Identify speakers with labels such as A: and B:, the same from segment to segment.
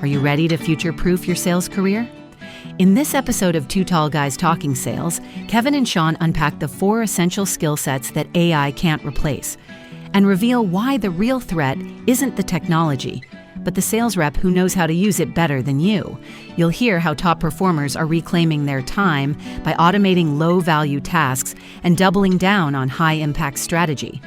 A: Are you ready to future-proof your sales career? In this episode of Two Tall Guys Talking Sales, Kevin and Sean unpack the 4 essential skill sets that AI can't replace and reveal why the real threat isn't the technology, but the sales rep who knows how to use it better than you. You'll hear how top performers are reclaiming their time by automating low-value tasks and doubling down on high-impact strategy.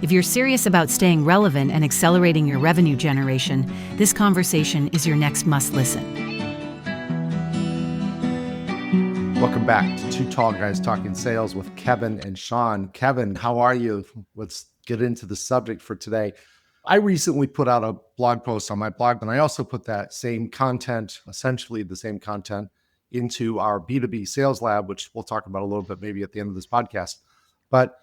A: If you're serious about staying relevant and accelerating your revenue generation, this conversation is your next must-listen.
B: Welcome back to Two Tall Guys Talking Sales with Kevin and Sean. Kevin, how are you? Let's get into the subject for today. I recently put out a blog post on my blog, and I also put that same content, essentially the same content, into our B2B sales lab, which we'll talk about a little bit maybe at the end of this podcast. But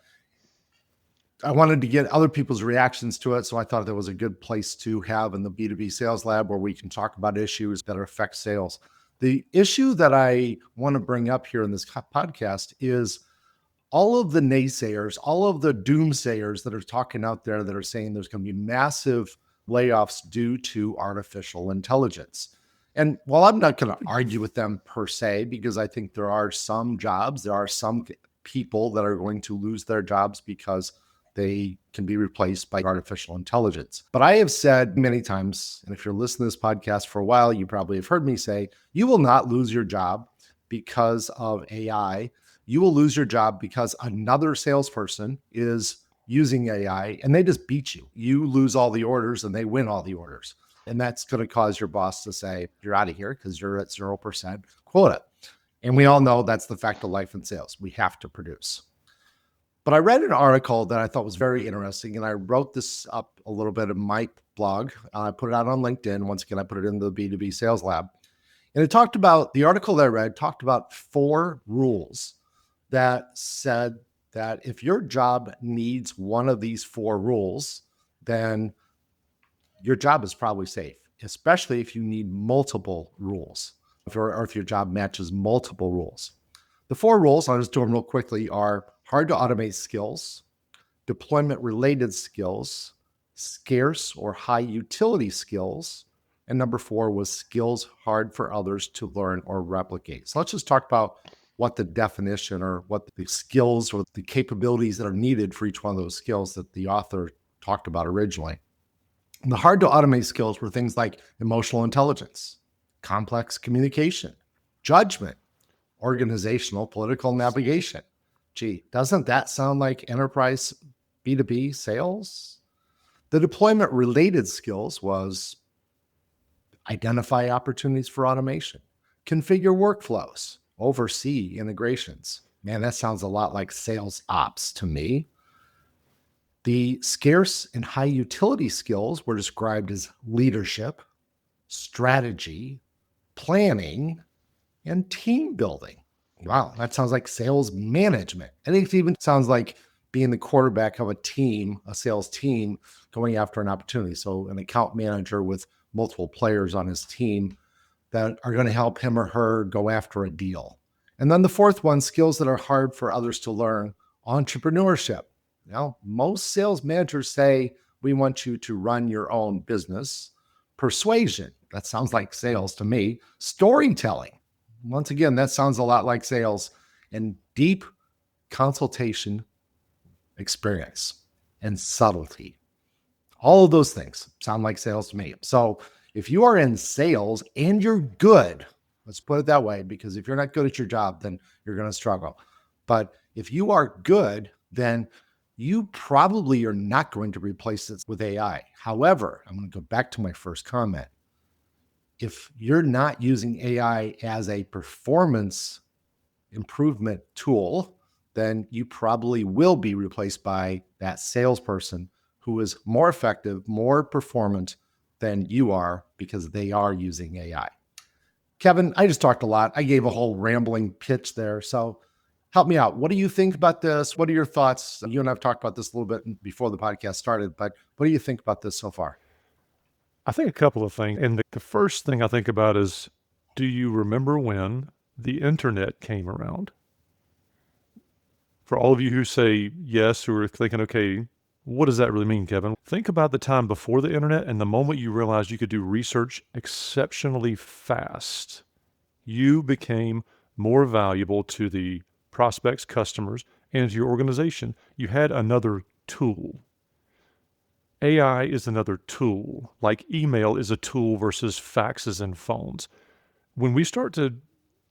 B: I wanted to get other people's reactions to it, so I thought that was a good place to have in the B2B sales lab where we can talk about issues that affect sales. The issue that I want to bring up here in this podcast is all of the naysayers, all of the doomsayers that are talking out there that are saying there's going to be massive layoffs due to artificial intelligence. And while I'm not going to argue with them per se, because I think there are some jobs, there are some people that are going to lose their jobs because they can be replaced by artificial intelligence. But I have said many times, and if you're listening to this podcast for a while, you probably have heard me say, you will not lose your job because of AI. You will lose your job because another salesperson is using AI and they just beat you. You lose all the orders and they win all the orders. And that's going to cause your boss to say, you're out of here because you're at 0% quota. And we all know that's the fact of life in sales. We have to produce. But I read an article that I thought was very interesting, and I wrote this up a little bit in my blog. I put it out on LinkedIn. Once again, I put it in the B2B Sales Lab. And it talked about, the article that I read talked about 4 rules that said that if your job needs one of these 4 rules, then your job is probably safe, especially if you need multiple rules, or if your job matches multiple rules. The 4 rules, I'll just do them real quickly, are hard to automate skills, deployment-related skills, scarce or high utility skills, and number 4 was skills hard for others to learn or replicate. So let's just talk about what the definition or what the skills or the capabilities that are needed for each one of those skills that the author talked about originally. And the hard to automate skills were things like emotional intelligence, complex communication, judgment, organizational, political navigation. Gee, doesn't that sound like enterprise B2B sales? The deployment-related skills was identify opportunities for automation, configure workflows, oversee integrations. Man, that sounds a lot like sales ops to me. The scarce and high utility skills were described as leadership, strategy, planning, and team building. Wow, that sounds like sales management. And it even sounds like being the quarterback of a team, a sales team, going after an opportunity. So an account manager with multiple players on his team that are going to help him or her go after a deal. And then the 4th one, skills that are hard for others to learn, entrepreneurship. Now, most sales managers say, we want you to run your own business. Persuasion, that sounds like sales to me. Storytelling. Once again, that sounds a lot like sales. And deep consultation experience and subtlety. All of those things sound like sales to me. So if you are in sales and you're good, let's put it that way, because if you're not good at your job, then you're going to struggle. But if you are good, then you probably are not going to replace it with AI. However, I'm going to go back to my first comment. If you're not using AI as a performance improvement tool, then you probably will be replaced by that salesperson who is more effective, more performant than you are because they are using AI. Kevin, I just talked a lot. I gave a whole rambling pitch there. So help me out. What do you think about this? What are your thoughts? You and I have talked about this a little bit before the podcast started, but what do you think about this so far?
C: I think a couple of things. And the first thing I think about is, do you remember when the internet came around? For all of you who say yes, who are thinking, okay, What does that really mean, Kevin? Think about the time before the internet and the moment you realized you could do research exceptionally fast. You became more valuable to the prospects, customers, and to your organization. You had another tool. AI is another tool, like email is a tool versus faxes and phones. When we start to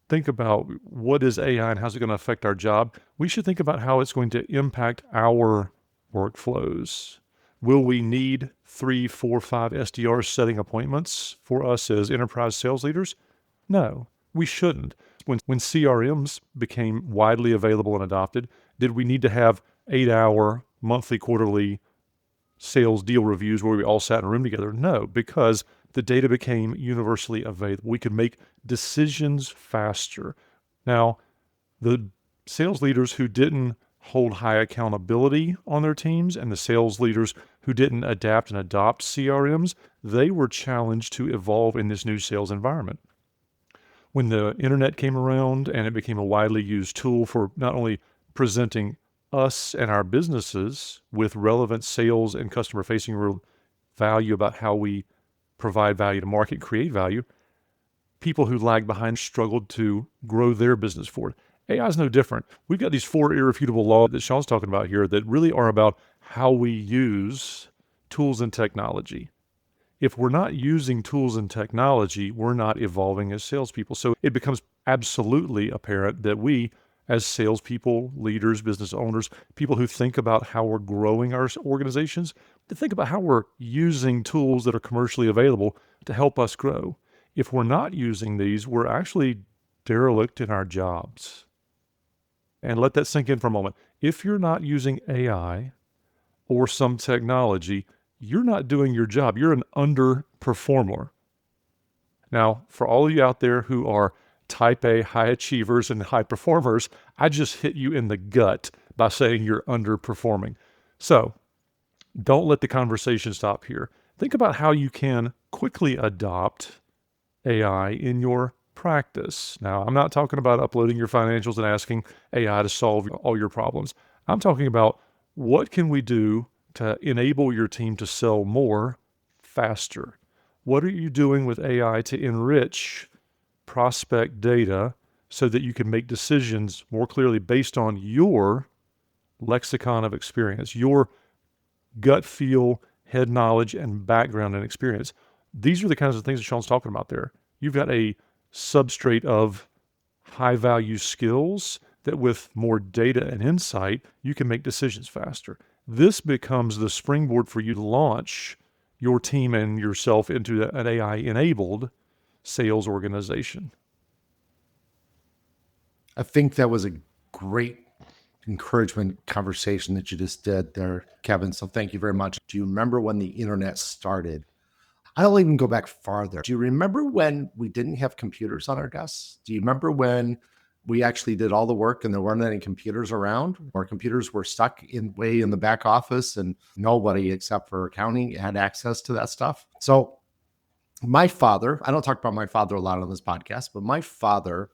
C: think about what is AI and how's it going to affect our job, we should think about how it's going to impact our workflows. Will we need 3, 4, 5 SDRs setting appointments for us as enterprise sales leaders? No, we shouldn't. When CRMs became widely available and adopted, did we need to have 8-hour monthly, quarterly sales deal reviews where we all sat in a room together? No, because the data became universally available. We could make decisions faster. Now, the sales leaders who didn't hold high accountability on their teams and the sales leaders who didn't adapt and adopt CRMs, they were challenged to evolve in this new sales environment. When the internet came around and it became a widely used tool for not only presenting us and our businesses with relevant sales and customer facing value about how we provide value to market, create value, people who lagged behind struggled to grow their business forward. AI is no different. We've got these 4 irrefutable laws that Sean's talking about here that really are about how we use tools and technology. If we're not using tools and technology, we're not evolving as salespeople. So it becomes absolutely apparent that we, as salespeople, leaders, business owners, people who think about how we're growing our organizations, to think about how we're using tools that are commercially available to help us grow. If we're not using these, we're actually derelict in our jobs. And let that sink in for a moment. If you're not using AI or some technology, you're not doing your job. You're an underperformer. Now, for all of you out there who are type A high achievers and high performers, I just hit you in the gut by saying you're underperforming. So don't let the conversation stop here. Think about how you can quickly adopt AI in your practice. Now, I'm not talking about uploading your financials and asking AI to solve all your problems. I'm talking about what can we do to enable your team to sell more faster? What are you doing with AI to enrich prospect data so that you can make decisions more clearly based on your lexicon of experience, your gut feel, head knowledge, and background and experience? These are the kinds of things that Sean's talking about there. You've got a substrate of high value skills that with more data and insight, you can make decisions faster. This becomes the springboard for you to launch your team and yourself into an AI-enabled sales organization.
B: I think that was a great encouragement conversation that you just did there, Kevin. So thank you very much. Do you remember when the internet started? I'll even go back farther. Do you remember when we didn't have computers on our desks? Do you remember when we actually did all the work and there weren't any computers around? Our computers were stuck way in the back office and nobody except for accounting had access to that stuff. So my father, I don't talk about my father a lot on this podcast, but my father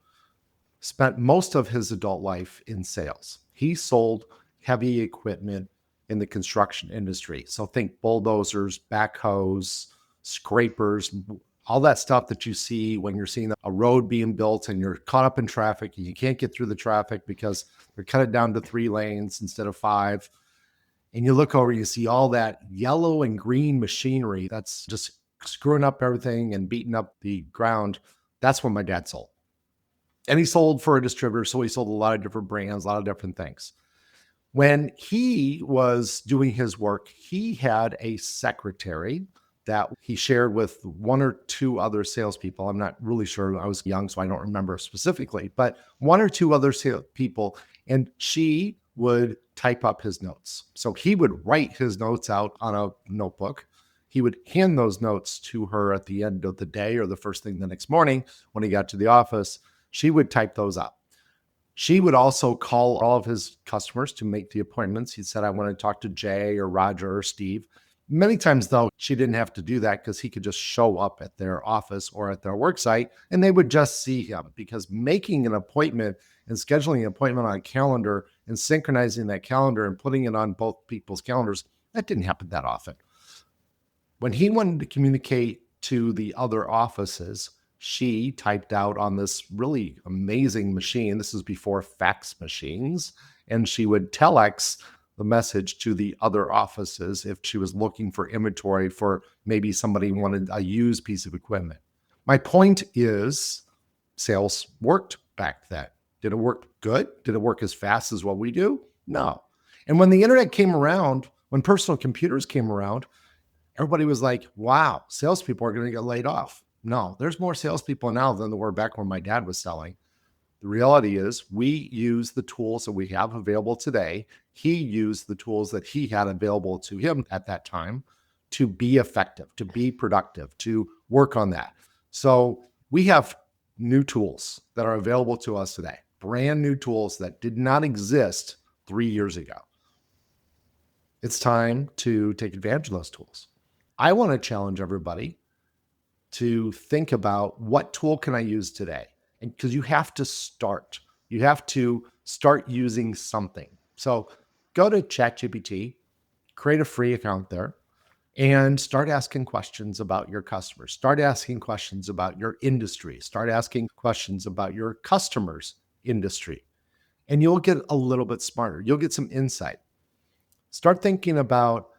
B: spent most of his adult life in sales. He sold heavy equipment in the construction industry. So think bulldozers, backhoes, scrapers, all that stuff that you see when you're seeing a road being built and you're caught up in traffic and you can't get through the traffic because they're cut it down to 3 lanes instead of 5. And you look over, you see all that yellow and green machinery that's just screwing up everything and beating up the ground. That's what my dad sold. And he sold for a distributor, so he sold a lot of different brands, a lot of different things. When he was doing his work, he had a secretary that he shared with 1 or 2 other salespeople. I'm not really sure. I was young, so I don't remember specifically, but 1 or 2 other salespeople, and she would type up his notes. So he would write his notes out on a notebook. He would hand those notes to her at the end of the day or the first thing the next morning when he got to the office. She would type those up. She would also call all of his customers to make the appointments. He said, I want to talk to Jay or Roger or Steve. Many times, though, she didn't have to do that because he could just show up at their office or at their work site and they would just see him, because making an appointment and scheduling an appointment on a calendar and synchronizing that calendar and putting it on both people's calendars That didn't happen that often. When he wanted to communicate to the other offices, she typed out on this really amazing machine. This is before fax machines. And she would telex the message to the other offices if she was looking for inventory for maybe somebody wanted a used piece of equipment. My point is, sales worked back then. Did it work good? Did it work as fast as what we do? No. And when the internet came around, when personal computers came around, everybody was like, wow, salespeople are going to get laid off. No, there's more salespeople now than there were back when my dad was selling. The reality is we use the tools that we have available today. He used the tools that he had available to him at that time to be effective, to be productive, to work on that. So we have new tools that are available to us today, brand new tools that did not exist 3 years ago. It's time to take advantage of those tools. I want to challenge everybody to think about what tool can I use today? And because you have to start using something. So go to ChatGPT, create a free account there, and start asking questions about your customers. Start asking questions about your industry. Start asking questions about your customers' industry. And you'll get a little bit smarter. You'll get some insight. Start thinking about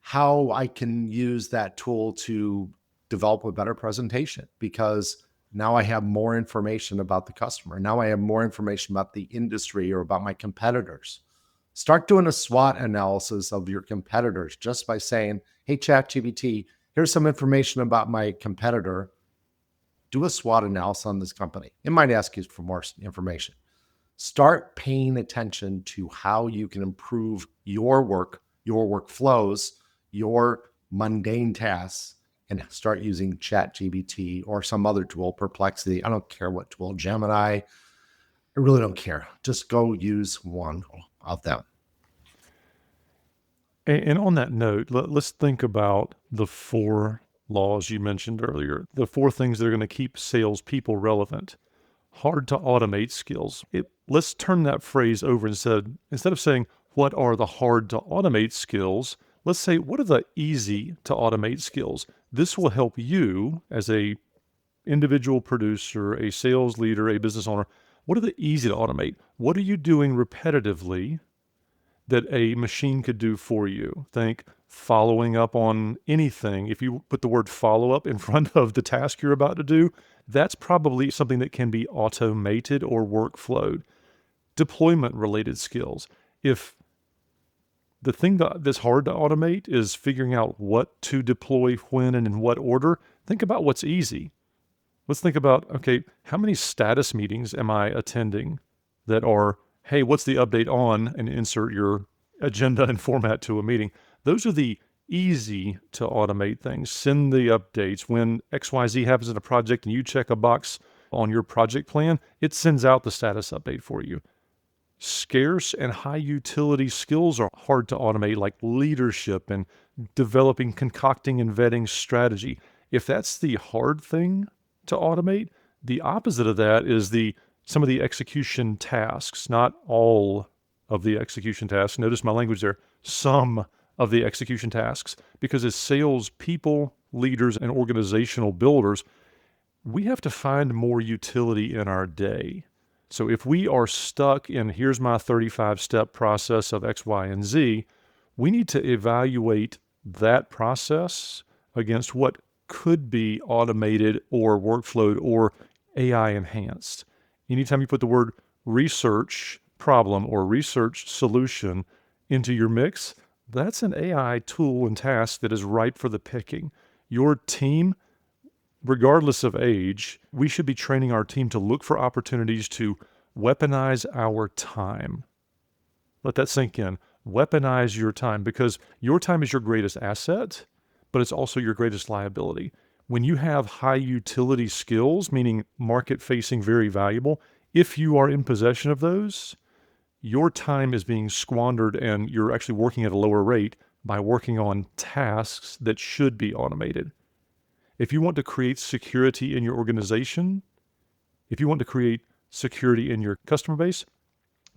B: how I can use that tool to develop a better presentation, because now I have more information about the customer. Now I have more information about the industry or about my competitors. Start doing a SWOT analysis of your competitors just by saying, hey, ChatGPT, here's some information about my competitor. Do a SWOT analysis on this company. It might ask you for more information. Start paying attention to how you can improve your work, your workflows, your mundane tasks, and start using ChatGPT or some other tool, Perplexity. I don't care what tool, Gemini. I really don't care. Just go use one of them.
C: And on that note, let's think about the 4 laws you mentioned earlier, the 4 things that are going to keep salespeople relevant. Hard to automate skills. Let's turn that phrase over instead of saying, what are the hard to automate skills? Let's say, what are the easy to automate skills? This will help you as a individual producer, a sales leader, a business owner. What are the easy to automate? What are you doing repetitively that a machine could do for you? Think following up on anything. If you put the word follow up in front of the task you're about to do, that's probably something that can be automated or workflowed. Deployment related skills. If the thing that's hard to automate is figuring out what to deploy, when, and in what order, think about what's easy. Let's think about, okay, how many status meetings am I attending that are, hey, what's the update on, and insert your agenda and format to a meeting. Those are the easy to automate things. Send the updates. When XYZ happens in a project and you check a box on your project plan, it sends out the status update for you. Scarce and high utility skills are hard to automate, like leadership and developing, concocting, and vetting strategy. If that's the hard thing to automate, the opposite of that is some of the execution tasks, not all of the execution tasks. Notice my language there, some of the execution tasks, because as sales people, leaders, and organizational builders, we have to find more utility in our day. So if we are stuck in, here's my 35-step process of X, Y, and Z, we need to evaluate that process against what could be automated or workflowed or AI enhanced. Anytime you put the word research problem or research solution into your mix, that's an AI tool and task that is ripe for the picking. Your team, regardless of age, we should be training our team to look for opportunities to weaponize our time. Let that sink in. Weaponize your time, because your time is your greatest asset, but it's also your greatest liability. When you have high utility skills, meaning market facing, very valuable, if you are in possession of those, your time is being squandered and you're actually working at a lower rate by working on tasks that should be automated. If you want to create security in your organization, if you want to create security in your customer base,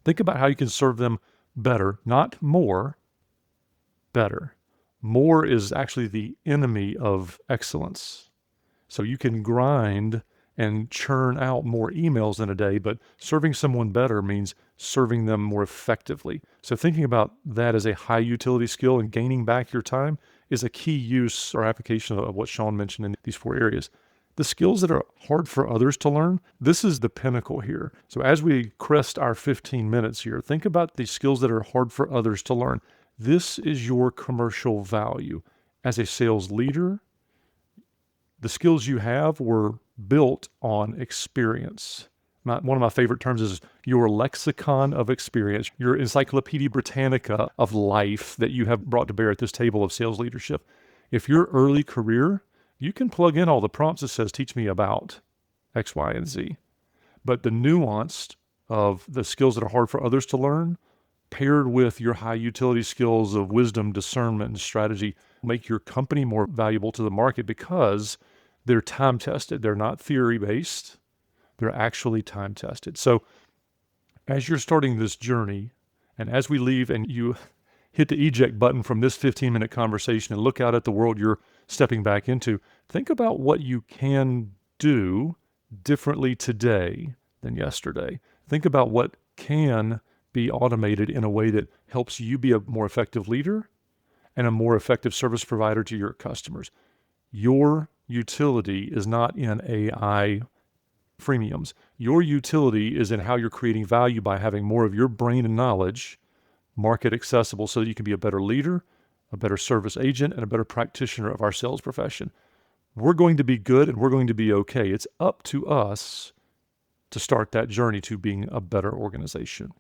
C: think about how you can serve them better, not more, better. More is actually the enemy of excellence. So you can grind and churn out more emails in a day, but serving someone better means serving them more effectively. So thinking about that as a high utility skill and gaining back your time is a key use or application of what Sean mentioned in these 4 areas. The skills that are hard for others to learn, this is the pinnacle here. So as we crest our 15 minutes here, think about the skills that are hard for others to learn. This is your commercial value. As a sales leader, the skills you have were built on experience. One of my favorite terms is your lexicon of experience, your Encyclopedia Britannica of life that you have brought to bear at this table of sales leadership. If your early career, you can plug in all the prompts that says, teach me about X, Y, and Z. But the nuance of the skills that are hard for others to learn, paired with your high utility skills of wisdom, discernment, and strategy, make your company more valuable to the market because they're time tested. They're not theory based. They're actually time tested. So as you're starting this journey, and as we leave and you hit the eject button from this 15-minute conversation and look out at the world you're stepping back into, think about what you can do differently today than yesterday. Think about what can be automated in a way that helps you be a more effective leader and a more effective service provider to your customers. Your utility is not in AI freemiums. Your utility is in how you're creating value by having more of your brain and knowledge market accessible so that you can be a better leader, a better service agent, and a better practitioner of our sales profession. We're going to be good and we're going to be okay. It's up to us to start that journey to being a better organization.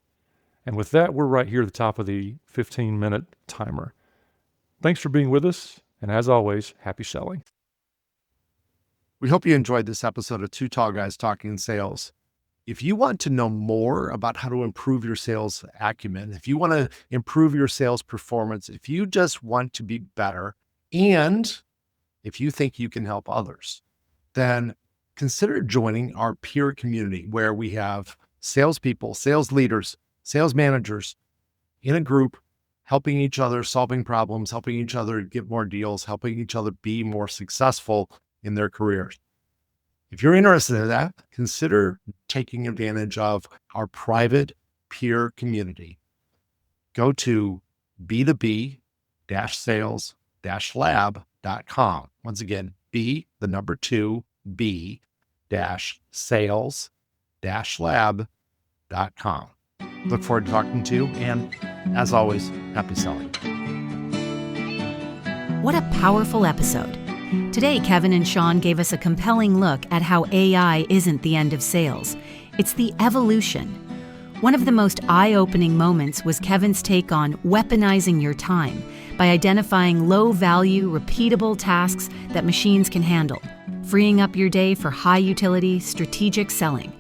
C: And with that, we're right here at the top of the 15-minute timer. Thanks for being with us. And as always, happy selling.
B: We hope you enjoyed this episode of Two Tall Guys Talking Sales. If you want to know more about how to improve your sales acumen, if you want to improve your sales performance, if you just want to be better, and if you think you can help others, then consider joining our peer community where we have salespeople, sales leaders, sales managers in a group, helping each other, solving problems, helping each other get more deals, helping each other be more successful in their careers. If you're interested in that, consider taking advantage of our private peer community. Go to b2b-sales-lab.com. Once again, b-sales-lab.com. Look forward to talking to you, and as always, happy selling.
A: What a powerful episode. Today, Kevin and Sean gave us a compelling look at how AI isn't the end of sales. It's the evolution. One of the most eye-opening moments was Kevin's take on weaponizing your time by identifying low-value, repeatable tasks that machines can handle, freeing up your day for high-utility, strategic selling.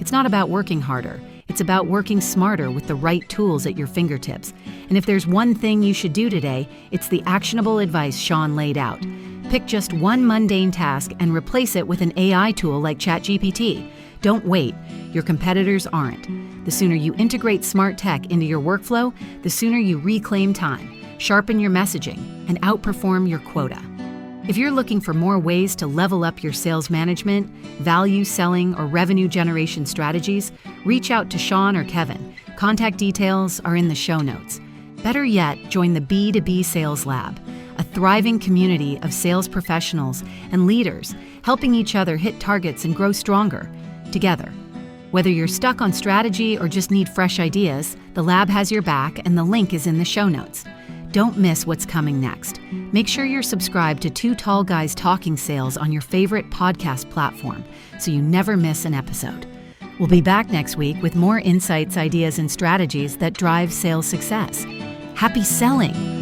A: It's not about working harder. It's about working smarter with the right tools at your fingertips. And if there's one thing you should do today, it's the actionable advice Sean laid out. Pick just one mundane task and replace it with an AI tool like ChatGPT. Don't wait. Your competitors aren't. The sooner you integrate smart tech into your workflow, the sooner you reclaim time, sharpen your messaging, and outperform your quota. If you're looking for more ways to level up your sales management, value selling, or revenue generation strategies, reach out to Sean or Kevin. Contact details are in the show notes. Better yet, join the B2B Sales Lab, a thriving community of sales professionals and leaders helping each other hit targets and grow stronger together. Whether you're stuck on strategy or just need fresh ideas, the lab has your back and the link is in the show notes. Don't miss what's coming next. Make sure you're subscribed to Two Tall Guys Talking Sales on your favorite podcast platform so you never miss an episode. We'll be back next week with more insights, ideas, and strategies that drive sales success. Happy selling!